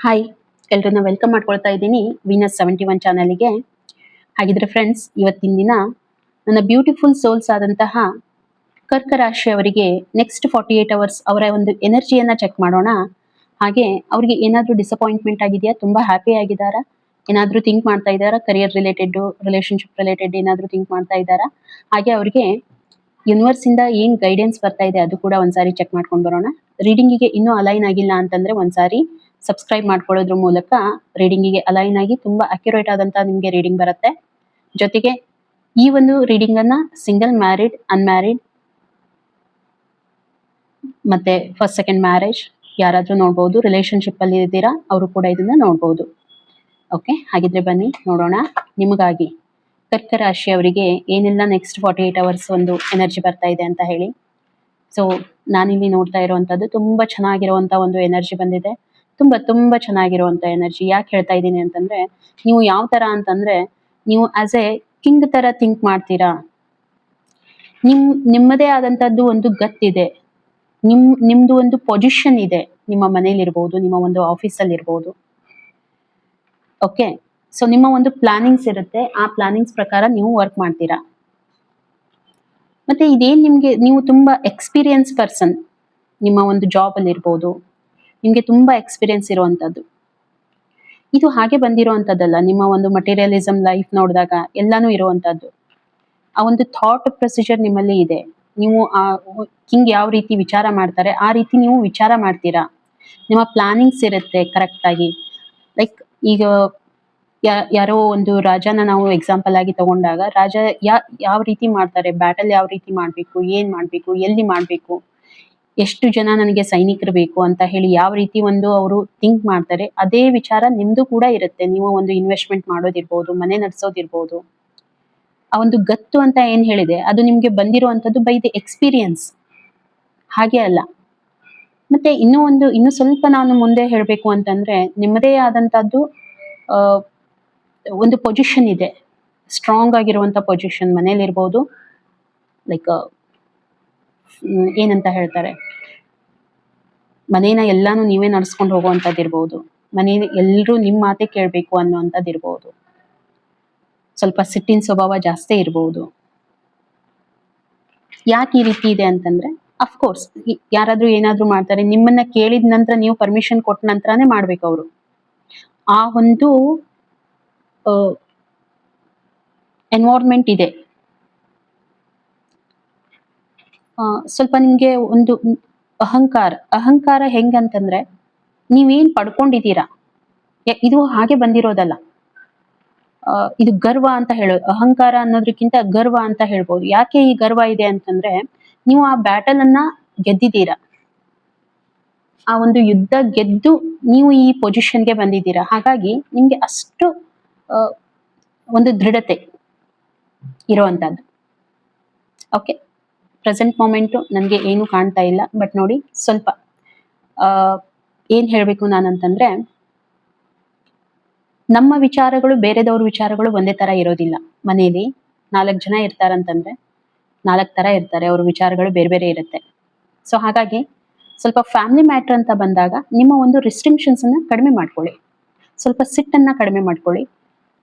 Hi, ಎಲ್ರನ್ನ welcome ಮಾಡ್ಕೊಳ್ತಾ ಇದ್ದೀನಿ Venus 71 ಚಾನಲ್ಗೆ. ಹಾಗಿದ್ರೆ ಫ್ರೆಂಡ್ಸ್, ಇವತ್ತಿನ ದಿನ ನನ್ನ ಬ್ಯೂಟಿಫುಲ್ ಸೋಲ್ಸ್ ಆದಂತಹ ಕರ್ಕ ರಾಶಿಯವರಿಗೆ ನೆಕ್ಸ್ಟ್ 48 ಅವರ್ಸ್ ಅವರ ಒಂದು ಎನರ್ಜಿಯನ್ನ ಚೆಕ್ ಮಾಡೋಣ. ಹಾಗೆ ಅವರಿಗೆ ಏನಾದರೂ ಡಿಸಪಾಯಿಂಟ್ಮೆಂಟ್ ಆಗಿದೆಯಾ, ತುಂಬಾ ಹ್ಯಾಪಿ ಆಗಿದ್ದಾರಾ, ಏನಾದರೂ ಥಿಂಕ್ ಮಾಡ್ತಾ ಇದ್ದಾರಾ, ಕರಿಯರ್ ರಿಲೇಟೆಡ್, ರಿಲೇಶನ್ಶಿಪ್ ರಿಲೇಟೆಡ್ ಏನಾದರೂ ಥಿಂಕ್ ಮಾಡ್ತಾ ಇದ್ದಾರಾ, ಹಾಗೆ ಅವರಿಗೆ ಯೂನಿವರ್ಸ್ ಇಂದ ಏನ್ ಗೈಡೆನ್ಸ್ ಬರ್ತಾ ಇದೆ ಅದು ಕೂಡ ಒಂದ್ಸಾರಿ ಚೆಕ್ ಮಾಡ್ಕೊಂಡು ಬರೋಣ. ರೀಡಿಂಗಿಗೆ ಇನ್ನೂ ಅಲೈನ್ ಆಗಿಲ್ಲ ಅಂತಂದ್ರೆ ಒಂದ್ಸಾರಿ ಸಬ್ಸ್ಕ್ರೈಬ್ ಮಾಡ್ಕೊಳ್ಳೋದ್ರ ಮೂಲಕ ರೀಡಿಂಗಿಗೆ ಅಲೈನ್ ಆಗಿ ತುಂಬಾ ಅಕ್ಯುರೇಟ್ ಆದಂತ ನಿಮ್ಗೆ ರೀಡಿಂಗ್ ಬರುತ್ತೆ. ಜೊತೆಗೆ ಈ ಒಂದು ರೀಡಿಂಗ್ ಅನ್ನ ಸಿಂಗಲ್, ಮ್ಯಾರಿಡ್, ಅನ್ಮ್ಯಾರಿಡ್ ಮತ್ತೆ ಫಸ್ಟ್ ಸೆಕೆಂಡ್ ಮ್ಯಾರೇಜ್ ಯಾರಾದ್ರೂ ನೋಡ್ಬೋದು. ರಿಲೇಶನ್ಶಿಪ್ ಅಲ್ಲಿ ಇದ್ದೀರಾ ಅವರು ಕೂಡ ಇದನ್ನ ನೋಡ್ಬೋದು. ಓಕೆ, ಹಾಗಿದ್ರೆ ಬನ್ನಿ ನೋಡೋಣ ನಿಮಗಾಗಿ ಕರ್ಕ ರಾಶಿಯವರಿಗೆ ಏನೆಲ್ಲ ನೆಕ್ಸ್ಟ್ 48 ಅವರ್ಸ್ ಒಂದು ಎನರ್ಜಿ ಬರ್ತಾ ಇದೆ ಅಂತ ಹೇಳಿ. ಸೊ ನಾನಿಲ್ಲಿ ನೋಡ್ತಾ ಇರುವಂತದ್ದು ತುಂಬಾ ಚೆನ್ನಾಗಿರುವಂತ ಒಂದು ಎನರ್ಜಿ ಬಂದಿದೆ. ತುಂಬಾ ತುಂಬಾ ಚೆನ್ನಾಗಿರುವಂತ ಎನರ್ಜಿ. ಯಾಕೆ ಹೇಳ್ತಾ ಇದ್ದೀನಿ ಅಂತಂದ್ರೆ, ನೀವು ಯಾವ ತರ ಅಂತಂದ್ರೆ, ನೀವು ಆಸ್ ಎ ಕಿಂಗ್ ತರ ಥಿಂಕ್ ಮಾಡ್ತೀರಾ. ನಿಮ್ಮದೇ ಆದಂತದ್ದು ಒಂದು ಗತ್ತಿದೆ, ನಿಮ್ದು ಒಂದು ಪೊಸಿಷನ್ ಇದೆ. ನಿಮ್ಮ ಮನೇಲಿ ಇರ್ಬೋದು, ನಿಮ್ಮ ಒಂದು ಆಫೀಸಲ್ಲಿ ಇರ್ಬೋದು. ಓಕೆ, ಸೊ ನಿಮ್ಮ ಒಂದು ಪ್ಲಾನಿಂಗ್ಸ್ ಇರುತ್ತೆ, ಆ ಪ್ಲಾನಿಂಗ್ಸ್ ಪ್ರಕಾರ ನೀವು ವರ್ಕ್ ಮಾಡ್ತೀರಾ. ಮತ್ತೆ ಇದೇನ್ ನೀವು ತುಂಬಾ ಎಕ್ಸ್ಪೀರಿಯನ್ಸ್ ಪರ್ಸನ್. ನಿಮ್ಮ ಒಂದು ಜಾಬ್ ಅಲ್ಲಿ ಇರ್ಬೋದು, ನಿಮ್ಗೆ ತುಂಬಾ ಎಕ್ಸ್ಪೀರಿಯನ್ಸ್ ಇರುವಂತದ್ದು. ಇದು ಹಾಗೆ ಬಂದಿರುವಂತದ್ದಲ್ಲ. ನಿಮ್ಮ ಒಂದು ಮಟೀರಿಯಲಿಸಮ್ ಲೈಫ್ ನೋಡಿದಾಗ ಎಲ್ಲಾನು ಇರುವಂತದ್ದು. ಆ ಒಂದು ಥಾಟ್ ಪ್ರೊಸೀಜರ್ ನಿಮ್ಮಲ್ಲಿ ಇದೆ. ನೀವು ಆ ಕಿಂಗ್ ಯಾವ ರೀತಿ ವಿಚಾರ ಮಾಡ್ತಾರೆ ಆ ರೀತಿ ನೀವು ವಿಚಾರ ಮಾಡ್ತೀರಾ. ನಿಮ್ಮ ಪ್ಲಾನಿಂಗ್ಸ್ ಇರುತ್ತೆ ಕರೆಕ್ಟ್ ಆಗಿ. ಲೈಕ್ ಈಗ ಯಾರೋ ಒಂದು ರಾಜನ ನಾವು ಎಕ್ಸಾಂಪಲ್ ಆಗಿ ತಗೊಂಡಾಗ, ರಾಜ ಯಾವ ರೀತಿ ಮಾಡ್ತಾರೆ, ಬ್ಯಾಟಲ್ ಯಾವ ರೀತಿ ಮಾಡ್ಬೇಕು, ಏನ್ ಮಾಡ್ಬೇಕು, ಎಲ್ಲಿ ಮಾಡ್ಬೇಕು, ಎಷ್ಟು ಜನ ನನಗೆ ಸೈನಿಕರು ಬೇಕು ಅಂತ ಹೇಳಿ ಯಾವ ರೀತಿ ಒಂದು ಅವರು ಥಿಂಕ್ ಮಾಡ್ತಾರೆ, ಅದೇ ವಿಚಾರ ನಿಮ್ದು ಕೂಡ ಇರುತ್ತೆ. ನೀವು ಒಂದು ಇನ್ವೆಸ್ಟ್ಮೆಂಟ್ ಮಾಡೋದಿರ್ಬೋದು, ಮನೆ ನಡೆಸೋದಿರ್ಬೋದು, ಆ ಒಂದು ಗತ್ತು ಅಂತ ಏನ್ ಹೇಳಿದೆ ಅದು ನಿಮ್ಗೆ ಬಂದಿರುವಂತದ್ದು ಬೈ ದಿ ಎಕ್ಸ್ಪೀರಿಯನ್ಸ್. ಹಾಗೆ ಅಲ್ಲ. ಮತ್ತೆ ಇನ್ನು ಸ್ವಲ್ಪ ನಾನು ಮುಂದೆ ಹೇಳ್ಬೇಕು ಅಂತಂದ್ರೆ, ನಿಮ್ಮದೇ ಆದಂತದ್ದು ಒಂದು ಪೊಸಿಷನ್ ಇದೆ, ಸ್ಟ್ರಾಂಗ್ ಆಗಿರುವಂತ ಪೊಸಿಷನ್. ಮನೇಲಿ ಇರ್ಬೋದು, ಲೈಕ್ ಏನಂತ ಹೇಳ್ತಾರೆ, ಮನೇನ ಎಲ್ಲಾನು ನೀವೇ ನಡ್ಸ್ಕೊಂಡು ಹೋಗುವಂತದ್ದು ಇರ್ಬೋದು. ಮನೇಲಿ ಎಲ್ರೂ ನಿಮ್ ಮಾತೆ ಕೇಳ್ಬೇಕು ಅನ್ನುವಂಥದ್ದು ಇರ್ಬೋದು. ಸ್ವಲ್ಪ ಸಿಟ್ಟಿನ ಸ್ವಭಾವ ಜಾಸ್ತಿ ಇರ್ಬೋದು. ಯಾಕೆ ಈ ರೀತಿ ಇದೆ ಅಂತಂದ್ರೆ, ಅಫ್ಕೋರ್ಸ್ ಯಾರಾದ್ರೂ ಏನಾದ್ರೂ ಮಾಡ್ತಾರೆ, ನಿಮ್ಮನ್ನ ಕೇಳಿದ ನಂತರ ನೀವು ಪರ್ಮಿಷನ್ ಕೊಟ್ಟ ನಂತರನೇ ಮಾಡ್ಬೇಕು ಅವರು. ಆ ಒಂದು ಎನ್ವೈರ್ಮೆಂಟ್ ಇದೆ. ಸ್ವಲ್ಪ ನಿಮ್ಗೆ ಒಂದು ಅಹಂಕಾರ ಹೆಂಗಂತಂದ್ರೆ, ನೀವೇನ್ ಪಡ್ಕೊಂಡಿದ್ದೀರಾ ಇದು ಹಾಗೆ ಬಂದಿರೋದಲ್ಲ. ಇದು ಗರ್ವ ಅಂತ ಹೇಳೋದು. ಅಹಂಕಾರ ಅನ್ನೋದಕ್ಕಿಂತ ಗರ್ವ ಅಂತ ಹೇಳ್ಬೋದು. ಯಾಕೆ ಈ ಗರ್ವ ಇದೆ ಅಂತಂದ್ರೆ, ನೀವು ಆ ಬ್ಯಾಟಲ್ ಅನ್ನ ಗೆದ್ದಿದ್ದೀರಾ. ಆ ಒಂದು ಯುದ್ಧ ಗೆದ್ದು ನೀವು ಈ ಪೊಸಿಷನ್ಗೆ ಬಂದಿದ್ದೀರಾ. ಹಾಗಾಗಿ ನಿಮ್ಗೆ ಅಷ್ಟು ಒಂದು ದೃಢತೆ ಇರುವಂತದ್ದು. ಓಕೆ, ಪ್ರೆಸೆಂಟ್ ಮೊಮೆಂಟು ನನಗೆ ಏನು ಕಾಣ್ತಾ ಇಲ್ಲ. ಬಟ್ ನೋಡಿ, ಸ್ವಲ್ಪ ಏನ್ ಹೇಳ್ಬೇಕು ನಾನಂತಂದ್ರೆ, ನಮ್ಮ ವಿಚಾರಗಳು ಬೇರೆದವ್ರ ವಿಚಾರಗಳು ಒಂದೇ ತರ ಇರೋದಿಲ್ಲ. ಮನೇಲಿ 4 ಜನ ಇರ್ತಾರಂತಂದ್ರೆ 4 ತರ ಇರ್ತಾರೆ, ಅವ್ರ ವಿಚಾರಗಳು ಬೇರೆ ಬೇರೆ ಇರುತ್ತೆ. ಸೊ ಹಾಗಾಗಿ ಸ್ವಲ್ಪ ಫ್ಯಾಮಿಲಿ ಮ್ಯಾಟರ್ ಅಂತ ಬಂದಾಗ ನಿಮ್ಮ ಒಂದು ರಿಸ್ಟ್ರಿಕ್ಷನ್ಸ್ ಅನ್ನ ಕಡಿಮೆ ಮಾಡ್ಕೊಳ್ಳಿ. ಸ್ವಲ್ಪ ಸಿಟ್ಟನ್ನ ಕಡಿಮೆ ಮಾಡ್ಕೊಳ್ಳಿ.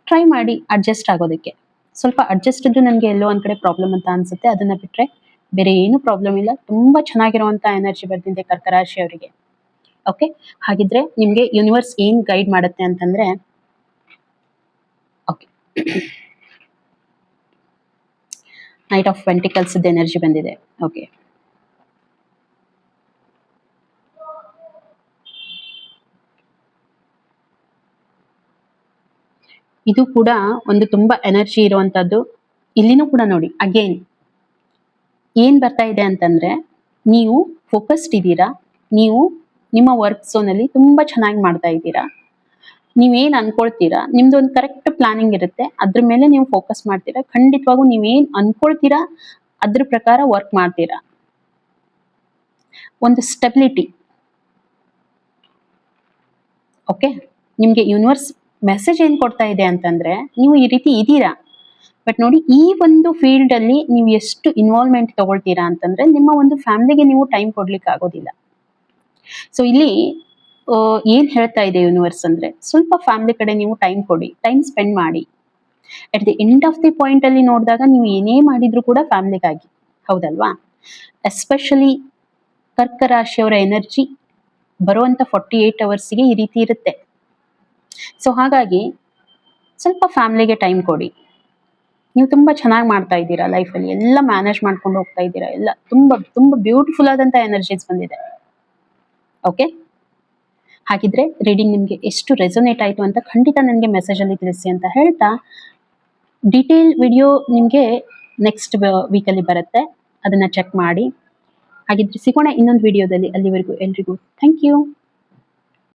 ಟ್ರೈ ಮಾಡಿ ಅಡ್ಜಸ್ಟ್ ಆಗೋದಕ್ಕೆ. ಸ್ವಲ್ಪ ಅಡ್ಜಸ್ಟ್ ಇದ್ದು ನನಗೆ ಎಲ್ಲೋ ಒಂದ್ ಕಡೆ ಪ್ರಾಬ್ಲಮ್ ಅಂತ ಅನ್ಸುತ್ತೆ. ಅದನ್ನ ಬಿಟ್ರೆ ಬೇರೆ ಏನು ಪ್ರಾಬ್ಲಮ್ ಇಲ್ಲ. ತುಂಬಾ ಚೆನ್ನಾಗಿರುವಂತ ಎನರ್ಜಿ ಬರ್ತಿದೆ ಕರ್ಕರಾಶಿ ಅವರಿಗೆ. ಓಕೆ, ಹಾಗಿದ್ರೆ ನಿಮ್ಗೆ ಯೂನಿವರ್ಸ್ ಏನ್ ಗೈಡ್ ಮಾಡುತ್ತೆ ಅಂತಂದ್ರೆ, okay, knight of pentacles energy ಬಂದಿದೆ. ಓಕೆ, ಇದು ಕೂಡ ಒಂದು ತುಂಬಾ ಎನರ್ಜಿ ಇರುವಂತದ್ದು. ಇಲ್ಲಿನೂ ಕೂಡ ನೋಡಿ, ಅಗೇನ್ ಏನ್ ಬರ್ತಾ ಇದೆ ಅಂತಂದ್ರೆ, ನೀವು ಫೋಕಸ್ಡ್ ಇದ್ದೀರಾ. ನೀವು ನಿಮ್ಮ ವರ್ಕ್ ಝೋನ್ ಅಲ್ಲಿ ತುಂಬಾ ಚೆನ್ನಾಗಿ ಮಾಡ್ತಾ ಇದ್ದೀರಾ. ನೀವೇನ್ ಅನ್ಕೊಳ್ತೀರಾ, ನಿಮ್ದು ಒಂದು ಕರೆಕ್ಟ್ ಪ್ಲಾನಿಂಗ್ ಇರುತ್ತೆ. ಅದ್ರ ಮೇಲೆ ನೀವು ಫೋಕಸ್ ಮಾಡ್ತೀರಾ. ಖಂಡಿತವಾಗೂ ನೀವೇನ್ ಅನ್ಕೊಳ್ತೀರಾ ಅದ್ರ ಪ್ರಕಾರ ವರ್ಕ್ ಮಾಡ್ತೀರಾ. ಒಂದು ಸ್ಟೆಬಿಲಿಟಿ. ಓಕೆ, ನಿಮ್ಗೆ ಯೂನಿವರ್ಸ್ ಮೆಸೇಜ್ ಏನ್ ಕೊಡ್ತಾ ಇದೆ ಅಂತಂದ್ರೆ, ನೀವು ಈ ರೀತಿ ಇದ್ದೀರಾ. ಬಟ್ ನೋಡಿ, ಈ ಒಂದು ಫೀಲ್ಡ್ ಅಲ್ಲಿ ನೀವು ಎಷ್ಟು ಇನ್ವಾಲ್ವ್ಮೆಂಟ್ ತಗೊಳ್ತೀರಾ ಅಂತಂದ್ರೆ, ನಿಮ್ಮ ಒಂದು ಫ್ಯಾಮಿಲಿಗೆ ನೀವು ಟೈಮ್ ಕೊಡ್ಲಿಕ್ಕೆ ಆಗೋದಿಲ್ಲ. ಸೊ ಇಲ್ಲಿ ಏನ್ ಹೇಳ್ತಾ ಇದೆ ಯೂನಿವರ್ಸ್ ಅಂದ್ರೆ, ಸ್ವಲ್ಪ ಫ್ಯಾಮಿಲಿ ಕಡೆ ನೀವು ಟೈಮ್ ಕೊಡಿ, ಟೈಮ್ ಸ್ಪೆಂಡ್ ಮಾಡಿ. At the end of the point ಅಲ್ಲಿ ನೋಡಿದಾಗ ನೀವು ಏನೇ ಮಾಡಿದ್ರು ಕೂಡ ಫ್ಯಾಮಿಲಿಗಾಗಿ, ಹೌದಲ್ವಾ? ಎಸ್ಪೆಷಲಿ ಕರ್ಕ ರಾಶಿಯವರ ಎನರ್ಜಿ ಬರುವಂತ 48 ಅವರ್ಸ್ಗೆ ಈ ರೀತಿ ಇರುತ್ತೆ. ಸೊ ಹಾಗಾಗಿ ಸ್ವಲ್ಪ ಫ್ಯಾಮಿಲಿಗೆ ಟೈಮ್ ಕೊಡಿ. ನೀವು ತುಂಬಾ ಚೆನ್ನಾಗಿ ಮಾಡ್ತಾ ಇದ್ದೀರಾ ಲೈಫಲ್ಲಿ, ಎಲ್ಲ ಮ್ಯಾನೇಜ್ ಮಾಡ್ಕೊಂಡು ಹೋಗ್ತಾ ಇದ್ದೀರಾ, ಎಲ್ಲ ತುಂಬಾ ತುಂಬಾ ಬ್ಯೂಟಿಫುಲ್ ಆದಂತ ಎನರ್ಜೀಸ್ ಬಂದಿದೆ. ಓಕೆ, ಹಾಗಿದ್ರೆ ರೀಡಿಂಗ್ ನಿಮ್ಗೆ ಎಷ್ಟು ರೆಸೊನೇಟ್ ಆಯ್ತು ಅಂತ ಖಂಡಿತ ನನಗೆ ಮೆಸೇಜ್ ಅಲ್ಲಿ ತಿಳಿಸಿ ಅಂತ ಹೇಳ್ತಾ, ಡೀಟೇಲ್ ವಿಡಿಯೋ ನಿಮ್ಗೆ ನೆಕ್ಸ್ಟ್ ವೀಕಲ್ಲಿ ಬರುತ್ತೆ, ಅದನ್ನ ಚೆಕ್ ಮಾಡಿ. ಹಾಗಿದ್ರೆ ಸಿಗೋಣ ಇನ್ನೊಂದು ವಿಡಿಯೋದಲ್ಲಿ. ಅಲ್ಲಿವರೆಗೂ ಎಲ್ರಿಗೂ ಥ್ಯಾಂಕ್ ಯು.